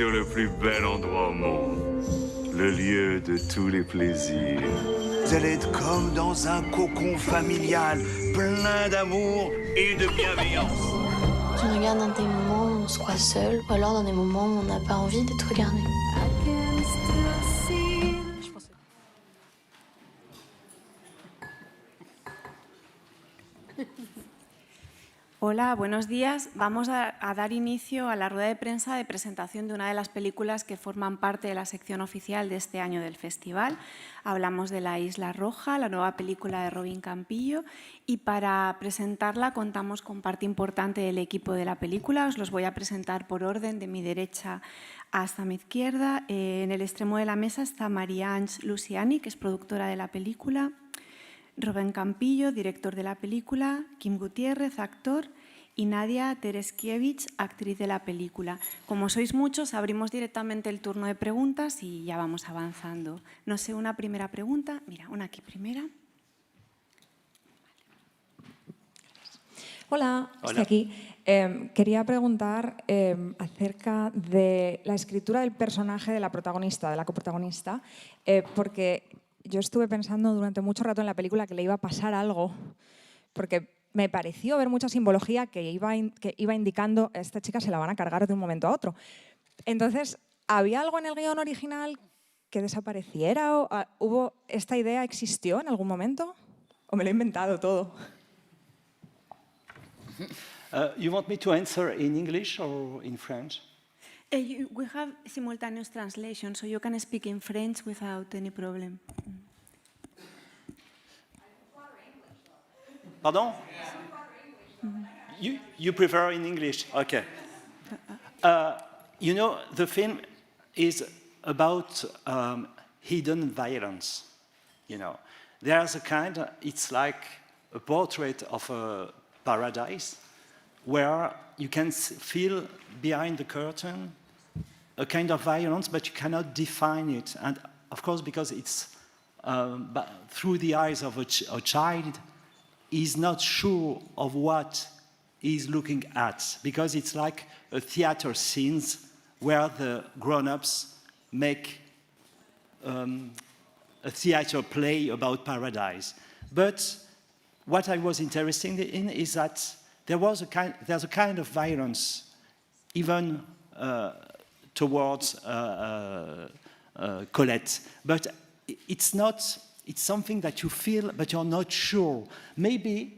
Sur le plus bel endroit au monde, le lieu de tous les plaisirs. Vous allez être comme dans un cocon familial, plein d'amour et de bienveillance. Tu me regardes dans des moments où on se croit seul, ou alors dans des moments où on n'a pas envie d'être regardé. Hola, buenos días. Vamos a dar inicio a la rueda de prensa de presentación de una de las películas que forman parte de la sección oficial de este año del festival. Hablamos de La Isla Roja, la nueva película de CAMPILLO, y para presentarla contamos con parte importante del equipo de la película. Os los voy a presentar por orden, de mi derecha hasta mi izquierda. En el extremo de la mesa está MARIE-ANGE LUCIANI, que es productora de la película, CAMPILLO, director de la película, QUIM GUTIÉRREZ, actor, y NADIA TERESZKIEWICZ, actriz de la película. Como sois muchos, abrimos directamente el turno de preguntas y ya vamos avanzando. No sé, una primera pregunta. Mira, una aquí primera. Hola, estoy aquí. Quería preguntar acerca de la escritura del personaje de la protagonista, de la coprotagonista, porque yo estuve pensando durante mucho rato en la película que le iba a pasar algo, porque me pareció ver mucha simbología que iba indicando a esta chica se la van a cargar de un momento a otro. Entonces, ¿había algo en el guión original que desapareciera? ¿O, ¿esta idea existió en algún momento? ¿O me lo he inventado todo? You want me to answer in English or in French? We have simultaneous translation, so you can speak in French without any problem. Pardon? You prefer in English? Okay. You know, the film is about hidden violence. You know, there's a kind, it's like a portrait of a paradise where you can feel behind the curtain a kind of violence, but you cannot define it. And of course, because it's through the eyes of a child, he's not sure of what he's looking at, because it's like a theater scenes where the grown-ups make a theater play about paradise. But what I was interested in is that there's a kind of violence, even towards Colette, but it's something that you feel, but you're not sure. Maybe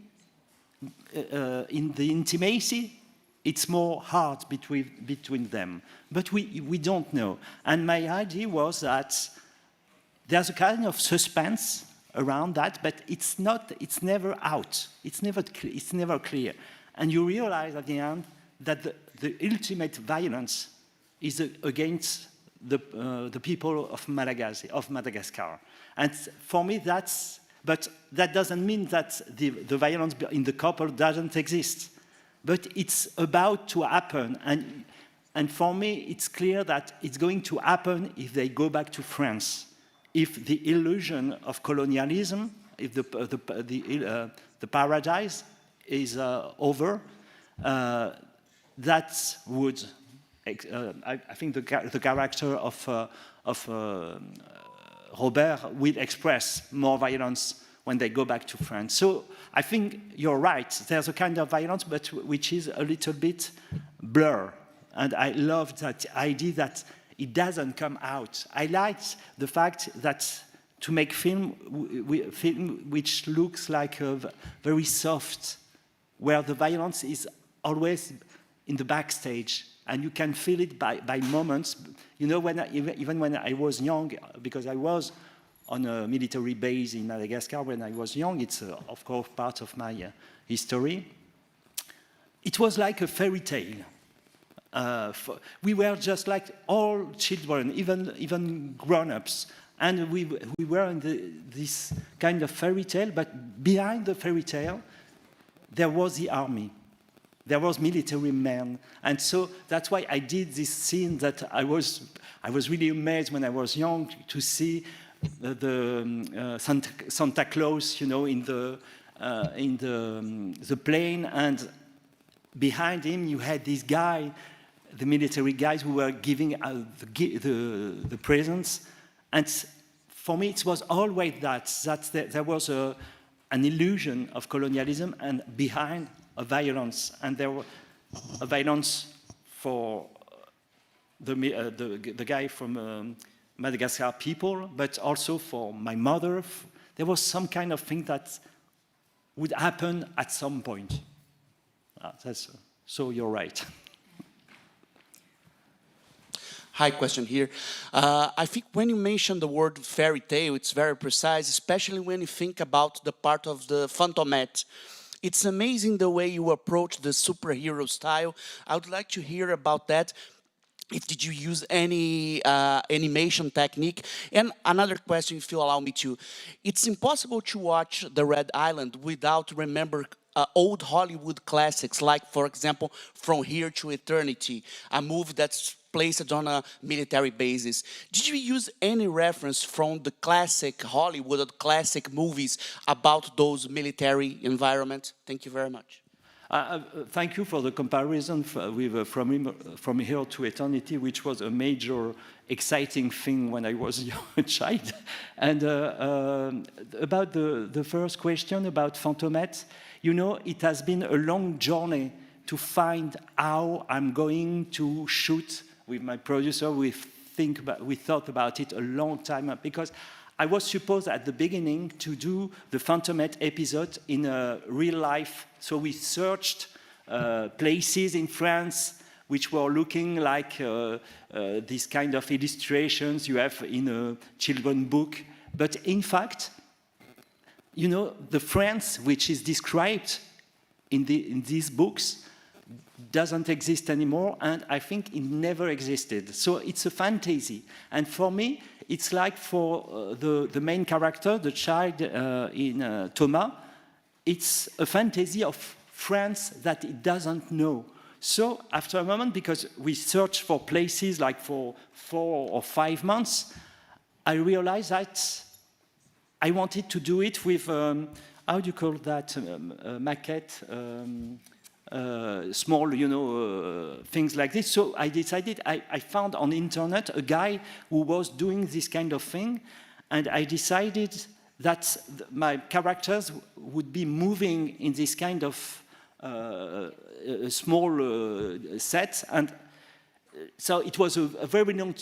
in the intimacy, it's more hard between them, but we don't know. And my idea was that there's a kind of suspense around that, but it's never out. It's never clear. And you realize at the end that the ultimate violence is against the people of Madagascar. And for me, but that doesn't mean that the violence in the couple doesn't exist. But it's about to happen. And for me, it's clear that it's going to happen if they go back to France. If the illusion of colonialism, if the paradise is over, that would, I think the character of Robert will express more violence when they go back to France. So I think you're right. There's a kind of violence, but which is a little bit blur. And I love that idea that it doesn't come out. I like the fact that to make film which looks like a very soft, where the violence is always in the backstage, and you can feel it by moments. You know, even when I was young, because I was on a military base in Madagascar when I was young, it's of course part of my history. It was like a fairy tale. We were just like all children, even grown-ups, and we were in this kind of fairy tale, but behind the fairy tale, there was the army. There was military men, and so that's why I did this scene that I was really amazed when I was young to see the Santa Claus, you know, in the plane, and behind him you had this guy the military guys who were giving the presents. And for me, it was always that there was an illusion of colonialism and behind a violence. And there was a violence for the guy from Madagascar people, but also for my mother. There was some kind of thing that would happen at some point. So you're right. Hi, question here. I think when you mention the word fairy tale, it's very precise, especially when you think about the part of the Fantomette. It's amazing the way you approach the superhero style. I would like to hear about that. Did you use any animation technique? And another question, if you allow me to. It's impossible to watch The Red Island without remember old Hollywood classics, like, for example, From Here to Eternity, a movie that's placed on a military basis. Did you use any reference from the classic Hollywood or classic movies about those military environments? Thank you very much. Thank you for the comparison with From Here to Eternity, which was a major exciting thing when I was a child. And about the first question about Fantomette, you know, it has been a long journey to find how I'm going to shoot with my producer. We thought about it a long time, because I was supposed at the beginning to do the Fantomette episode in real life. So we searched places in France which were looking like these kind of illustrations you have in a children's book. But in fact, you know, the France which is described in these books doesn't exist anymore, and I think it never existed. So it's a fantasy. And for me, it's like for the main character, the child in Thomas, it's a fantasy of France that it doesn't know. So after a moment, because we searched for places like for 4 or 5 months, I realized that I wanted to do it with, how do you call that, maquette, small, you know, things like this. So I decided, I found on the internet a guy who was doing this kind of thing, and I decided that my characters would be moving in this kind of small set. And so it was a very long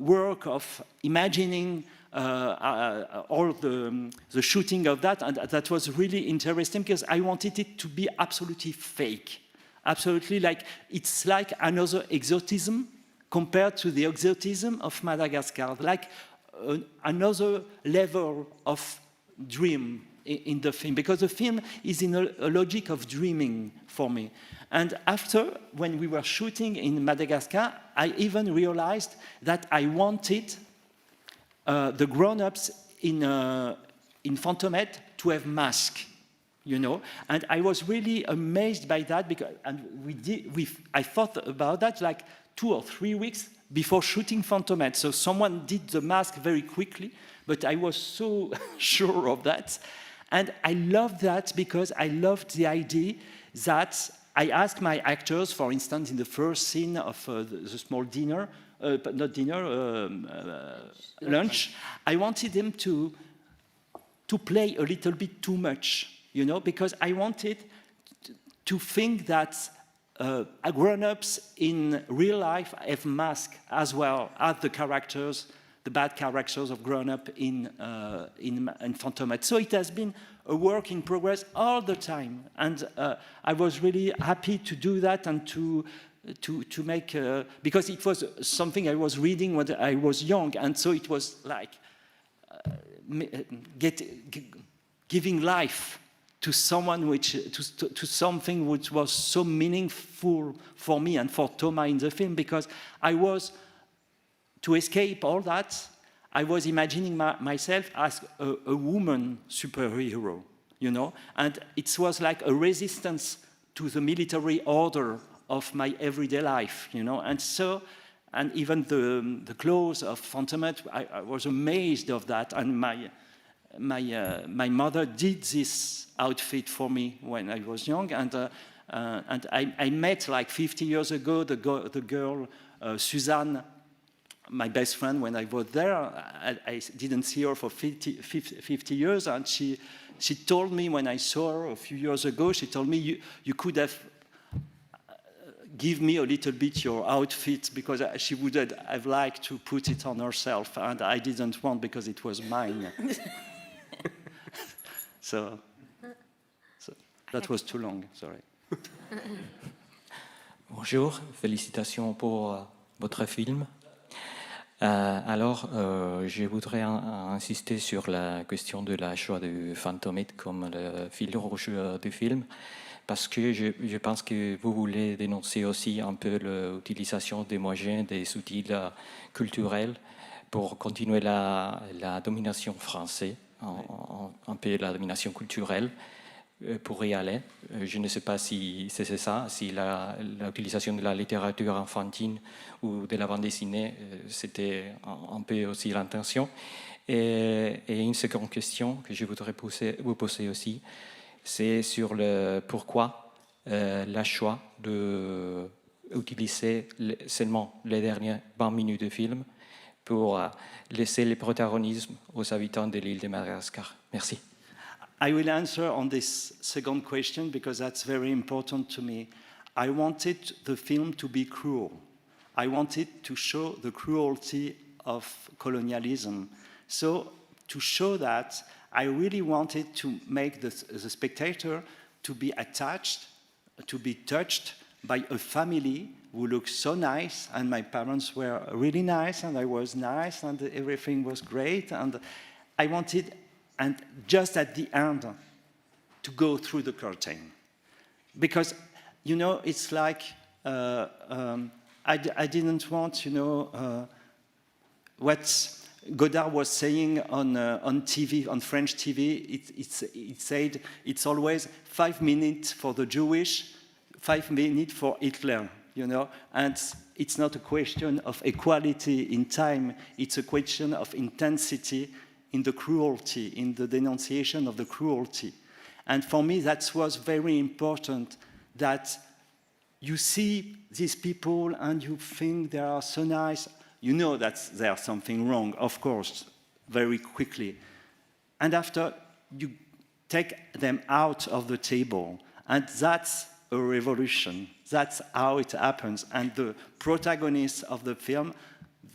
work of imagining all the shooting of that, and that was really interesting because I wanted it to be absolutely fake, absolutely like it's like another exotism compared to the exotism of Madagascar, like another level of dream in the film, because the film is in a logic of dreaming for me. And after, when we were shooting in Madagascar, I even realized that I wanted the grown-ups in Fantomette to have masks, you know, and I was really amazed by that, because I thought about that like 2 or 3 weeks before shooting Fantomette. So someone did the mask very quickly, but I was so sure of that, and I loved that because I loved the idea that I asked my actors, for instance, in the first scene of the small dinner. But not dinner, lunch. I wanted them to play a little bit too much, you know, because I wanted to think that grown-ups in real life have masks as well as the characters, the bad characters of grown-up in Fantomette. So it has been a work in progress all the time, and I was really happy to do that and to make, because it was something I was reading when I was young, and so it was like giving life to someone to something which was so meaningful for me and for Thomas in the film, because I was, to escape all that, I was imagining myself as a woman superhero, you know, and it was like a resistance to the military order of my everyday life, you know, and so, and even the clothes of Fantomette, I was amazed of that, and my mother did this outfit for me when I was young, and And I met like 50 years ago the girl Suzanne, my best friend when I was there. I didn't see her for 50 years, and she told me when I saw her a few years ago, she told me, you could have give me a little bit your outfit, because she would have liked to put it on herself, and I didn't want because it was mine. so that was too long, sorry. Bonjour, félicitations pour votre film. Je voudrais insister sur la question de la choix du fantomètre comme le fil rouge du film, parce que je pense que vous voulez dénoncer aussi un peu l'utilisation des moyens, des outils culturels pour continuer la domination française, un peu la domination culturelle. Pour y aller. Je ne sais pas si c'est ça, si l'utilisation de la littérature enfantine ou de la bande dessinée, c'était un peu aussi l'intention. Et une seconde question que je voudrais vous poser aussi, c'est sur le pourquoi le choix d'utiliser seulement les dernières 20 minutes de film pour laisser le protagonisme aux habitants de l'île de Madagascar. Merci. I will answer on this second question because that's very important to me. I wanted the film to be cruel. I wanted to show the cruelty of colonialism. So to show that, I really wanted to make the spectator to be attached, to be touched by a family who looked so nice, and my parents were really nice, and I was nice, and everything was great, and I wanted, and just at the end, to go through the curtain. Because, you know, it's like, I didn't want, you know, what Godard was saying on TV, on French TV. It said it's always 5 minutes for the Jewish, 5 minutes for Hitler, you know? And it's not a question of equality in time, it's a question of intensity in the cruelty, in the denunciation of the cruelty. And for me, that was very important, that you see these people and you think they are so nice. You know that there's something wrong, of course, very quickly. And after, you take them out of the table. And that's a revolution. That's how it happens. And the protagonists of the film,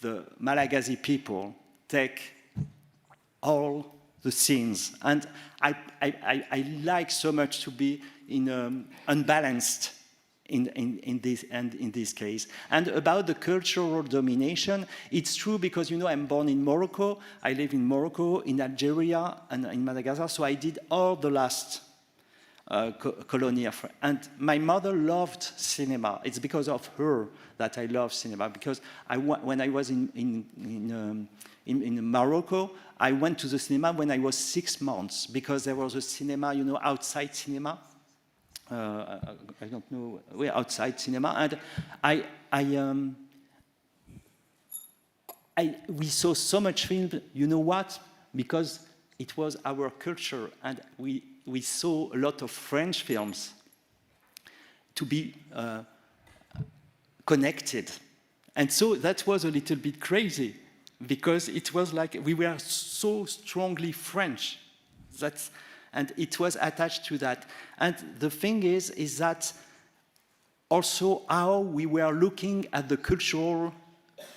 the Malagasy people, take all the scenes. And I like so much to be unbalanced in this case. And about the cultural domination, it's true because, you know, I'm born in Morocco, I live in Morocco, in Algeria, and in Madagascar, so I did all the last colony of, and my mother loved cinema. It's because of her that I love cinema, because when I was in Morocco, I went to the cinema when I was 6 months, because there was a cinema, you know, outside cinema. I don't know, we're outside cinema, and we saw so much film, you know what? Because it was our culture, and we saw a lot of French films to be connected. And so that was a little bit crazy, because it was like we were so strongly French. And it was attached to that. And the thing is that also how we were looking at the cultural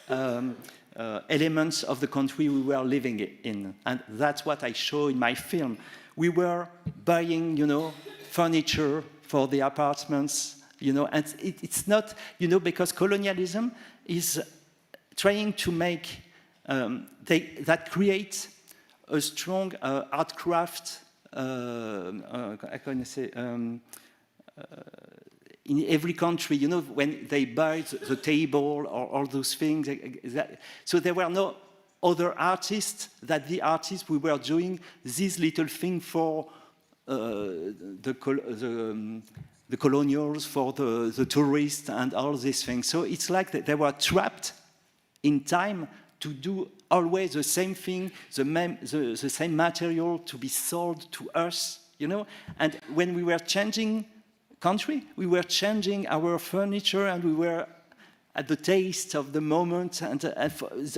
elements of the country we were living in. And that's what I show in my film. We were buying, you know, furniture for the apartments, you know, and it's not, you know, because colonialism is trying to make, that creates a strong art craft, I can say, in every country, you know, when they buy the table or all those things. So there were no other artists that the artists we were doing this little thing for the colonials, for the tourists and all these things. So it's like they were trapped in time to do always the same thing, the same material to be sold to us, you know? And when we were changing country, we were changing our furniture and we were at the taste of the moment. And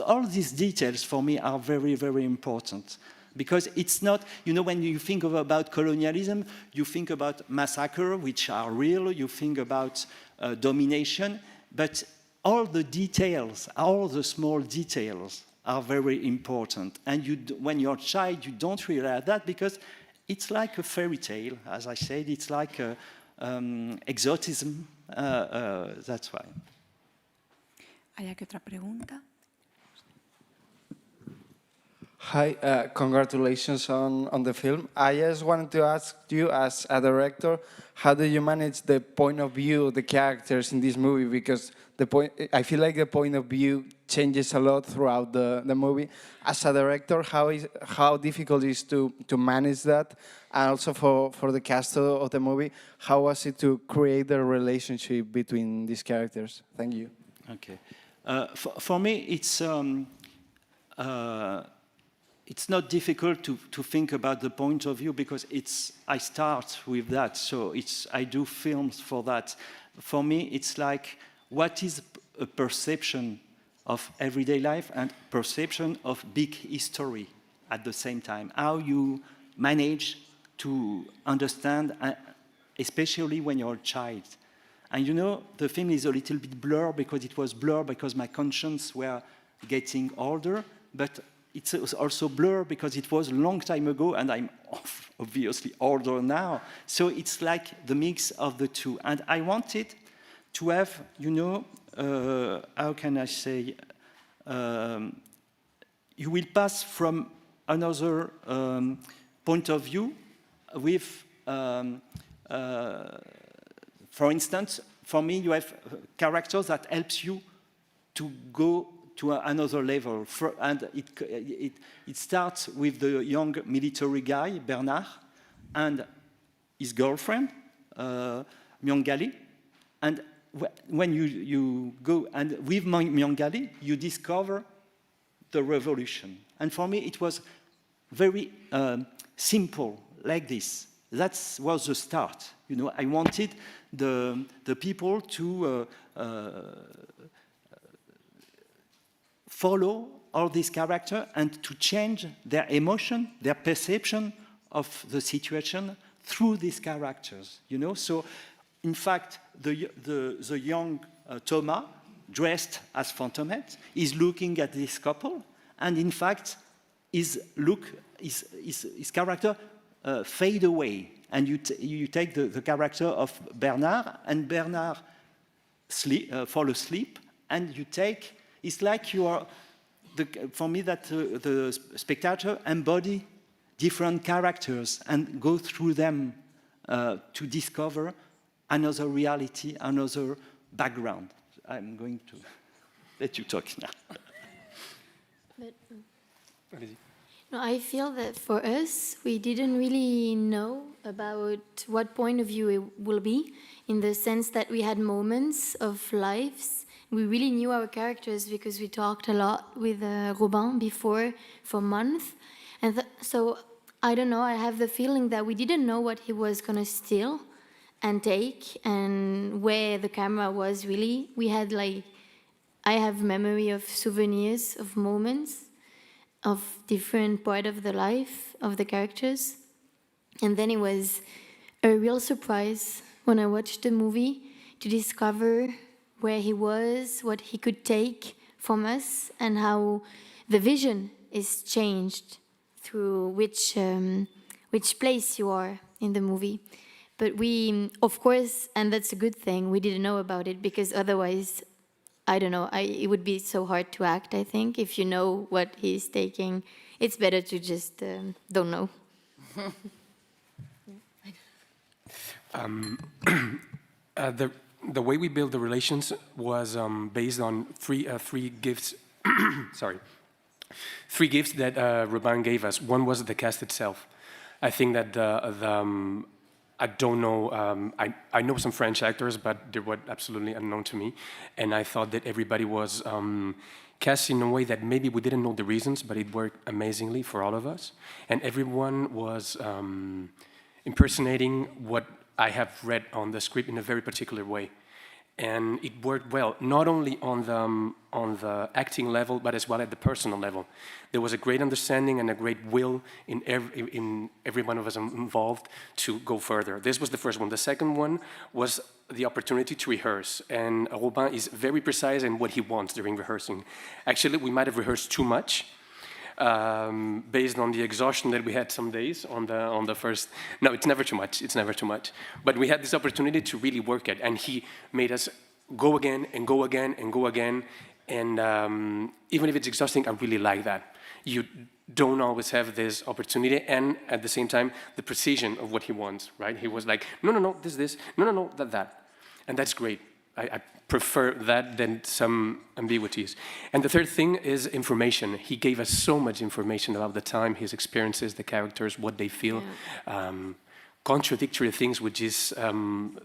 all these details for me are very, very important. Because it's not, you know, when you think about colonialism, you think about massacre, which are real, you think about domination, but all the details, all the small details are very important. And when you're a child, you don't realize that because it's like a fairy tale, as I said, it's like exotism, that's why. ¿Hay aquí otra pregunta? Hi, congratulations on the film. I just wanted to ask you, as a director, how do you manage the point of view of the characters in this movie? Because I feel like the point of view changes a lot throughout the movie. As a director, how difficult it is to manage that? And also for the cast of the movie, how was it to create the relationship between these characters? Thank you. Okay. For me, it's not difficult to think about the point of view because I start with that, so I do films for that. For me, it's like, what is a perception of everyday life and perception of big history at the same time? How you manage to understand, especially when you're a child. And you know, the film is a little bit blurred because it was blurred because my conscience were getting older, but it's also blurred because it was a long time ago and I'm obviously older now. So it's like the mix of the two. And I wanted to have, you know, how can I say, you will pass from another point of view with, for instance, for me, you have characters that helps you to go to another level. And it starts with the young military guy, Bernard, and his girlfriend, Myangali. And when you go, and with Myangali, you discover the revolution. And for me, it was very simple, like this. That was the start. You know, I wanted the people to follow all these characters and to change their emotion, their perception of the situation through these characters. You know, so in fact, the young Thomas, dressed as Fantomette, is looking at this couple, and in fact, his character fade away, and you take the character of Bernard, and Bernard fall asleep, and you take. It's like you are. For me, that the spectator embody different characters and go through them to discover another reality, another background. I'm going to let you talk now. No, I feel that for us, we didn't really know about what point of view it will be, in the sense that we had moments of lives. We really knew our characters because we talked a lot with Robin before for months. And so, I don't know, I have the feeling that we didn't know what he was going to steal and take and where the camera was really. We had I have memory of souvenirs, of moments, of different part of the life of the characters. And then it was a real surprise when I watched the movie to discover where he was, what he could take from us, and how the vision is changed through which place you are in the movie. But we, of course, and that's a good thing, we didn't know about it, because otherwise, I don't know, it would be so hard to act, I think. If you know what he's taking, it's better to just don't know. The way we built the relations was based on three gifts. Sorry, 3 gifts that Robin gave us. One was the cast itself. I think that I don't know. I know some French actors, but they were absolutely unknown to me. And I thought that everybody was cast in a way that maybe we didn't know the reasons, but it worked amazingly for all of us. And everyone was impersonating what I have read on the script in a very particular way. And it worked well, not only on the acting level, but as well at the personal level. There was a great understanding and a great will in every one of us involved to go further. This was the first one. The second one was the opportunity to rehearse. And Robin is very precise in what he wants during rehearsing. Actually, we might have rehearsed too much. Based on the exhaustion that we had some days on the first. No, it's never too much. It's never too much. But we had this opportunity to really work it, and he made us go again and go again and go again. And even if it's exhausting, I really like that. You don't always have this opportunity, and at the same time, the precision of what he wants. Right? He was like, no, this, no, that, and that's great. I prefer that than some ambiguities. And the third thing is information. He gave us so much information about the time, his experiences, the characters, what they feel. Yeah. Contradictory things, which is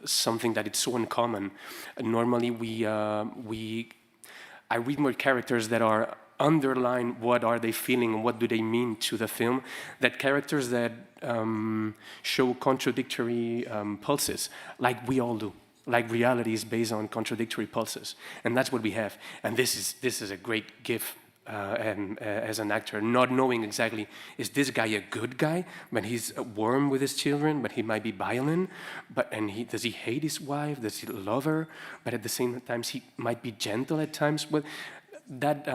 something that it's so uncommon. Normally, I read more characters that are underline what are they feeling and what do they mean to the film, that characters that show contradictory pulses, like we all do. Like reality is based on contradictory pulses, and that's what we have. And this is a great gift as an actor, not knowing exactly, is this guy a good guy, but he's warm with his children, but he might be violent, does he hate his wife, does he love her, but at the same time he might be gentle at times. But that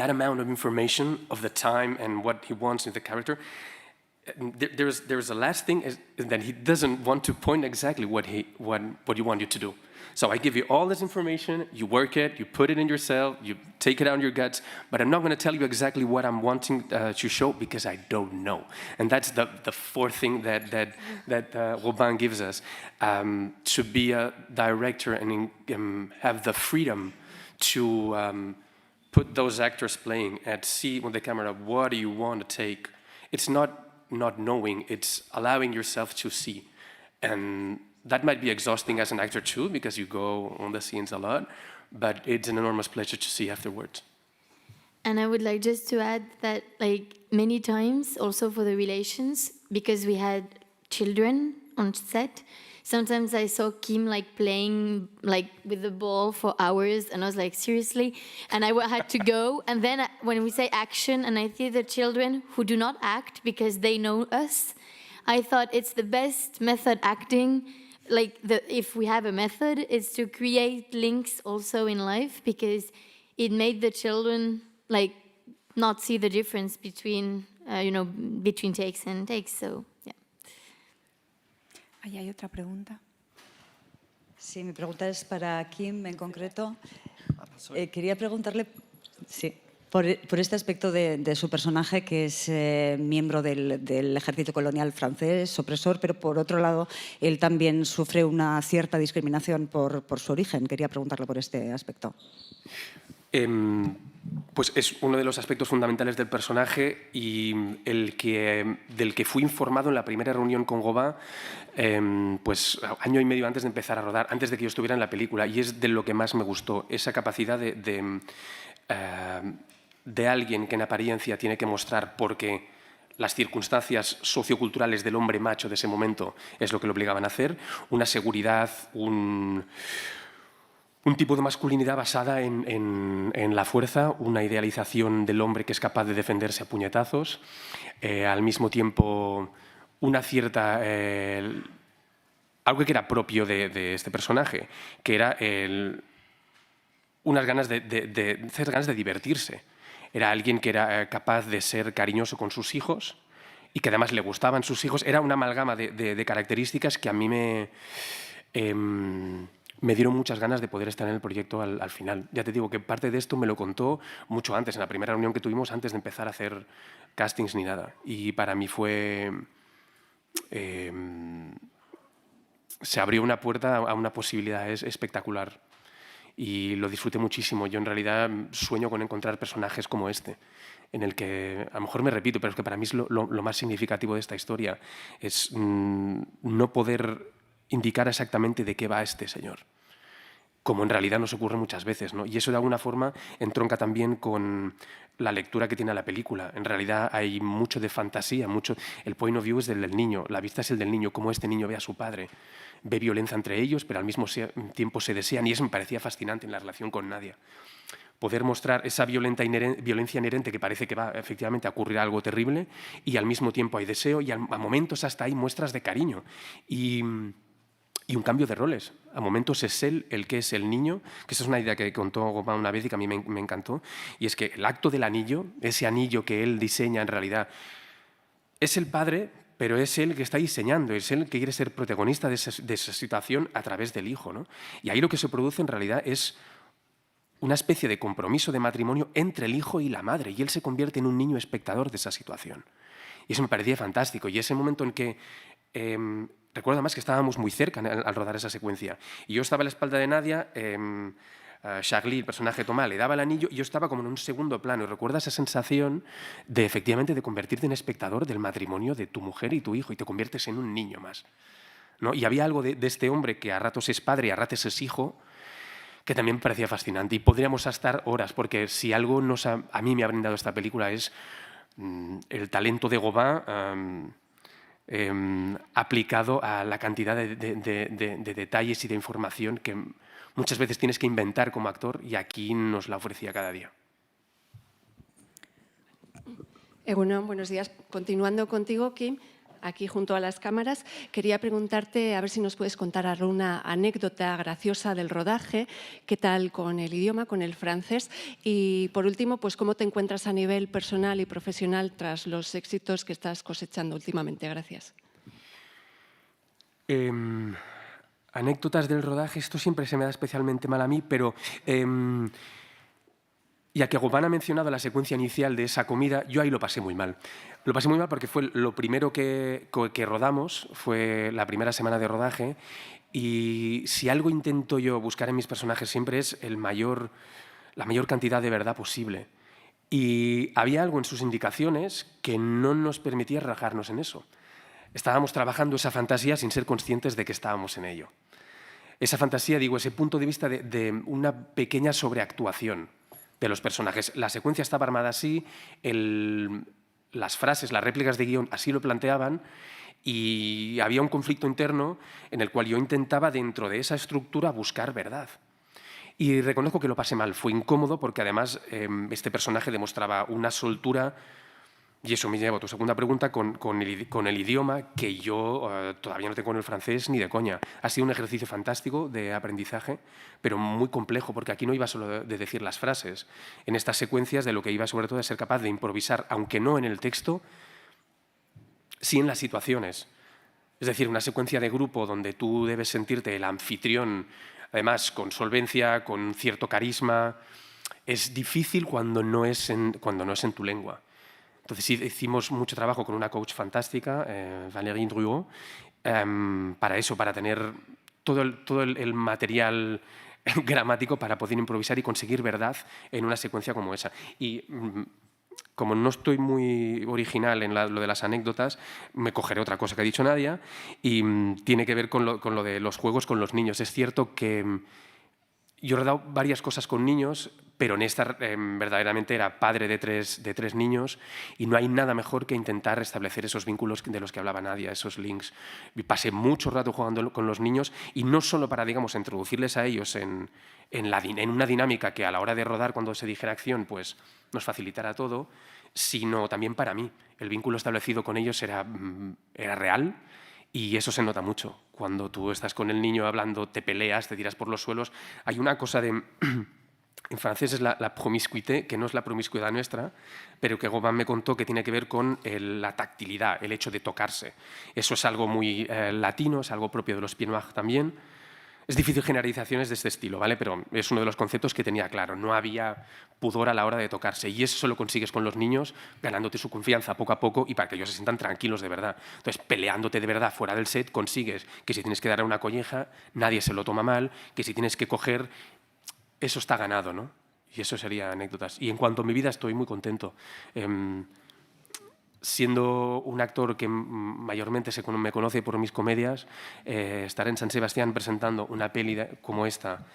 amount of information of the time and what he wants in the character, there's a last thing is that he doesn't want to point exactly what you want you to do. So I give you all this information, you work it, you put it in yourself, you take it out in your guts, but I'm not going to tell you exactly what I'm wanting to show because I don't know. And that's the fourth thing that Robin gives us, to be a director and have the freedom to put those actors playing and see with the camera, what do you want to take? It's not knowing, it's allowing yourself to see. And that might be exhausting as an actor too, because you go on the scenes a lot, but it's an enormous pleasure to see afterwards. And I would like just to add that, like, many times also for the relations, because we had children on set, sometimes I saw Kim like playing like with the ball for hours, and I was like, seriously? And I had to go. And then when we say action, and I see the children who do not act because they know us, I thought it's the best method acting. Like if we have a method, is to create links also in life, because it made the children like not see the difference between between takes and takes. So yeah. Ahí hay otra pregunta. Sí, mi pregunta es para Kim en concreto. Quería preguntarle por este aspecto de su personaje, que es miembro del ejército colonial francés, opresor, pero por otro lado, él también sufre una cierta discriminación por su origen. Quería preguntarle por este aspecto. Pues es uno de los aspectos fundamentales del personaje y del que fui informado en la primera reunión con Gobá, pues año y medio antes de empezar a rodar, antes de que yo estuviera en la película, y es de lo que más me gustó, esa capacidad de alguien que en apariencia tiene que mostrar porque las circunstancias socioculturales del hombre macho de ese momento es lo que lo obligaban a hacer, una seguridad, un tipo de masculinidad basada en la fuerza, una idealización del hombre que es capaz de defenderse a puñetazos, al mismo tiempo una cierta... algo que era propio de este personaje, que era unas ganas de divertirse. Era alguien que era capaz de ser cariñoso con sus hijos y que además le gustaban sus hijos. Era una amalgama de características que a mí me dieron muchas ganas de poder estar en el proyecto al final. Ya te digo que parte de esto me lo contó mucho antes, en la primera reunión que tuvimos, antes de empezar a hacer castings ni nada. Y para mí fue... se abrió una puerta a una posibilidad espectacular. Y lo disfruté muchísimo. Yo en realidad sueño con encontrar personajes como este, en el que, a lo mejor me repito, pero es que para mí es lo más significativo de esta historia, es no poder indicar exactamente de qué va este señor. como en realidad nos ocurre muchas veces, ¿no? Y eso de alguna forma entronca también con la lectura que tiene la película. En realidad hay mucho de fantasía, el point of view es del niño, la vista es el del niño, cómo este niño ve a su padre, ve violencia entre ellos, pero al mismo tiempo se desean, y eso me parecía fascinante en la relación con Nadia. Poder mostrar esa violencia inherente que parece que va efectivamente a ocurrir algo terrible, y al mismo tiempo hay deseo, y a momentos hasta hay muestras de cariño. Y un cambio de roles. A momentos es él el que es el niño, que esa es una idea que contó Goma una vez y que a mí me encantó, y es que el acto del anillo, ese anillo que él diseña en realidad, es el padre, pero es él que está diseñando, es él que quiere ser protagonista de esa situación a través del hijo, ¿no? Y ahí lo que se produce en realidad es una especie de compromiso de matrimonio entre el hijo y la madre, y él se convierte en un niño espectador de esa situación. Y eso me parecía fantástico, y ese momento en que recuerdo además que estábamos muy cerca al rodar esa secuencia. Y yo estaba a la espalda de Nadia, Charlie, el personaje de Tomás, le daba el anillo y yo estaba como en un segundo plano. Y recuerda esa sensación de efectivamente de convertirte en espectador del matrimonio de tu mujer y tu hijo y te conviertes en un niño más, ¿no? Y había algo de este hombre que a ratos es padre y a ratos es hijo que también me parecía fascinante. Y podríamos estar horas, porque si algo a mí me ha brindado esta película es el talento de Gauvain aplicado a la cantidad de detalles y de información que muchas veces tienes que inventar como actor, y aquí nos la ofrecía cada día. Egunon, buenos días. Continuando contigo, Kim, aquí junto a las cámaras, quería preguntarte a ver si nos puedes contar alguna anécdota graciosa del rodaje, qué tal con el idioma, con el francés, y por último, pues cómo te encuentras a nivel personal y profesional tras los éxitos que estás cosechando últimamente. Gracias. Anécdotas del rodaje, esto siempre se me da especialmente mal a mí, pero ya que Gauvain ha mencionado la secuencia inicial de esa comida, yo ahí lo pasé muy mal. Lo pasé muy mal porque fue lo primero que rodamos, fue la primera semana de rodaje, y si algo intento yo buscar en mis personajes siempre es la mayor cantidad de verdad posible. Y había algo en sus indicaciones que no nos permitía relajarnos en eso. Estábamos trabajando esa fantasía sin ser conscientes de que estábamos en ello. Esa fantasía, digo, ese punto de vista de una pequeña sobreactuación de los personajes. La secuencia estaba armada así, las frases, las réplicas de guión así lo planteaban, y había un conflicto interno en el cual yo intentaba dentro de esa estructura buscar verdad. Y reconozco que lo pasé mal, fue incómodo porque además este personaje demostraba una soltura, y eso me lleva a tu segunda pregunta, con el idioma que yo todavía no tengo en el francés ni de coña. Ha sido un ejercicio fantástico de aprendizaje, pero muy complejo, porque aquí no iba solo de decir las frases. En estas secuencias de lo que iba sobre todo de ser capaz de improvisar, aunque no en el texto, sí en las situaciones. Es decir, una secuencia de grupo donde tú debes sentirte el anfitrión, además con solvencia, con cierto carisma, es difícil cuando no es en tu lengua. Entonces sí, hicimos mucho trabajo con una coach fantástica, Valérie Drouot, para eso, para tener todo el material gramático para poder improvisar y conseguir verdad en una secuencia como esa. Y como no estoy muy original en lo de las anécdotas, me cogeré otra cosa que ha dicho Nadia, y tiene que ver con lo de los juegos con los niños. Es cierto que yo he rodado varias cosas con niños, pero en esta verdaderamente era padre de tres niños, y no hay nada mejor que intentar establecer esos vínculos de los que hablaba Nadia, esos links. Pasé mucho rato jugando con los niños, y no solo para, digamos, introducirles a ellos en una dinámica que a la hora de rodar, cuando se dijera acción, pues nos facilitara todo, sino también para mí. El vínculo establecido con ellos era real. Y eso se nota mucho. Cuando tú estás con el niño hablando, te peleas, te tiras por los suelos. Hay una cosa de... En francés es la promiscuité, que no es la promiscuidad nuestra, pero que Gauvain me contó que tiene que ver con la tactilidad, el hecho de tocarse. Eso es algo muy latino, es algo propio de los Pieds Noirs también. Es difícil generalizaciones de este estilo, ¿vale? Pero es uno de los conceptos que tenía claro. No había pudor a la hora de tocarse, y eso lo consigues con los niños, ganándote su confianza poco a poco y para que ellos se sientan tranquilos de verdad. Entonces, peleándote de verdad fuera del set, consigues que si tienes que dar una colleja, nadie se lo toma mal, que si tienes que coger, eso está ganado, ¿no? Y eso sería anécdotas. Y en cuanto a mi vida, estoy muy contento. Siendo un actor que mayormente me conoce por mis comedias, estar en San Sebastián presentando una peli como esta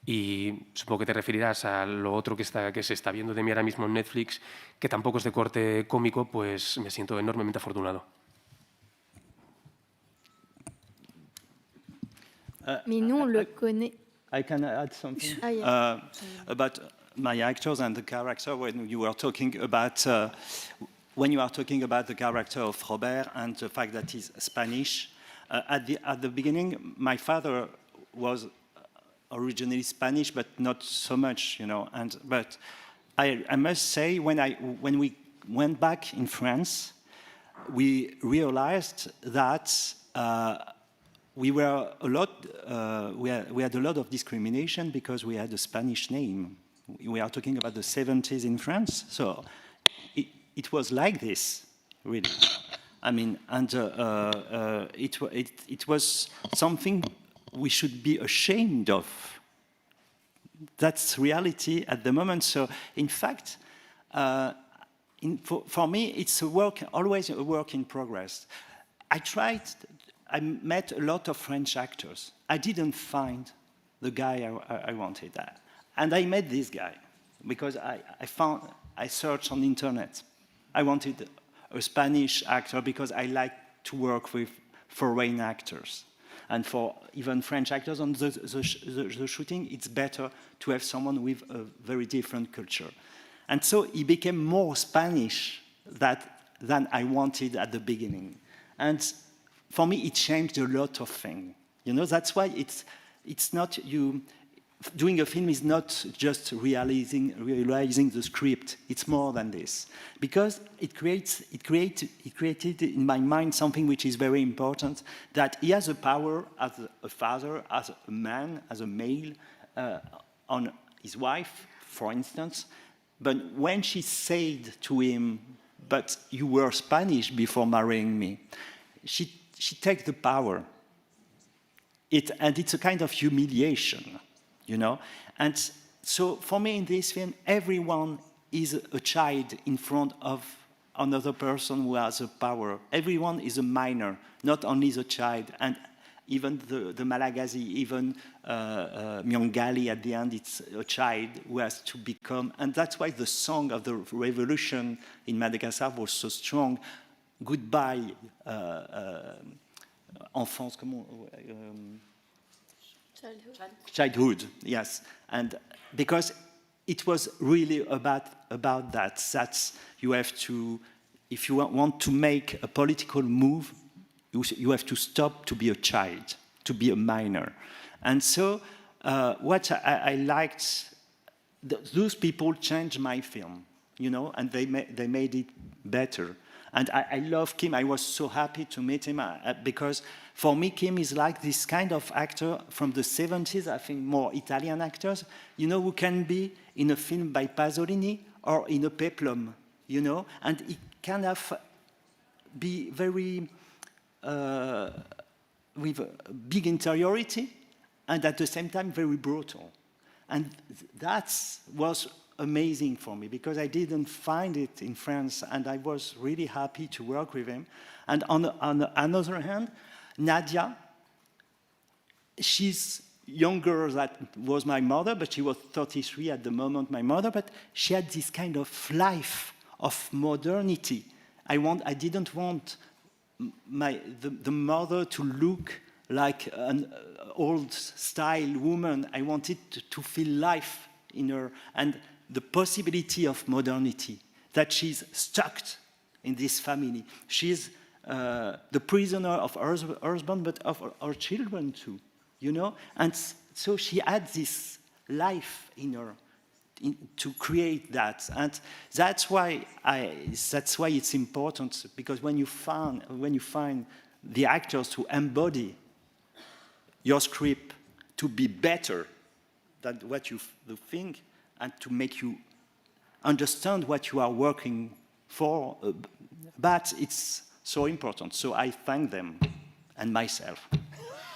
Y supongo que te referirás a lo otro que se está viendo de mí ahora mismo en Netflix, que tampoco es de corte cómico, pues me siento enormemente afortunado. Mais nous, on le connaît. I can add something Ah, yeah. about my actors and the character when you were talking about when you are talking about the character of Robert and the fact that he's Spanish. At the beginning, my father was originally Spanish, but not so much, you know. But I must say, when we went back in France, we realized that we had a lot of discrimination because we had a Spanish name. We are talking about the 70s in France, so it was like this, really. I mean, and it was something we should be ashamed of. That's reality at the moment. So, in fact, for me, it's always a work in progress. I met a lot of French actors. I didn't find the guy I wanted. And I met this guy because I searched on the internet. I wanted a Spanish actor because I like to work with foreign actors. And for even French actors on the shooting, it's better to have someone with a very different culture. And so he became more Spanish than I wanted at the beginning. And for me, it changed a lot of things. You know, that's why it's not you. Doing a film is not just realizing the script. It's more than this, because it created in my mind something which is very important. That he has a power as a father, as a man, as a male, on his wife, for instance. But when she said to him, "But you were Spanish before marrying me," she takes the power. And it's a kind of humiliation. You know, and so for me in this film, everyone is a child in front of another person who has a power. Everyone is a minor, not only the child. And even the Malagasy, even Miongali at the end, it's a child who has to become. And that's why the song of the revolution in Madagascar was so strong. Goodbye, enfance, Childhood, yes, and because it was really about that. That's you have to, if you want to make a political move, you have to stop to be a child, to be a minor, and so what I liked, those people changed my film, you know, and they made it better. And I love Kim. I was so happy to meet him because for me, Kim is like this kind of actor from the 70s, I think more Italian actors, you know, who can be in a film by Pasolini or in a peplum, you know, and he can be very, with a big interiority and at the same time very brutal. And that was amazing for me because I didn't find it in France, and I was really happy to work with him. And on the other hand, Nadia, she's younger than was my mother, but she was 33 at the moment, my mother, but she had this kind of life of modernity. I didn't want the mother to look like an old-style woman. I wanted to feel life in her, and the possibility of modernity, that she's stuck in this family. She's the prisoner of her husband, but of her children too, you know? And so she had this life in her to create that. And that's why it's important, because when you find the actors to embody your script to be better than what you think, and to make you understand what you are working for, but it's so important. So I thank them and myself.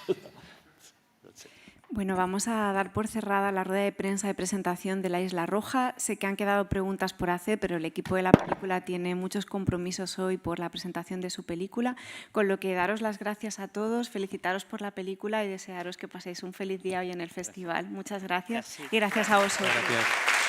That's it. Bueno, vamos a dar por cerrada la rueda de prensa de presentación de La Isla Roja. Sé que han quedado preguntas por hacer, pero el equipo de la película tiene muchos compromisos hoy por la presentación de su película, con lo que daros las gracias a todos, felicitaros por la película y desearos que paséis un feliz día hoy en el festival. Muchas gracias y gracias a vosotros. Gracias.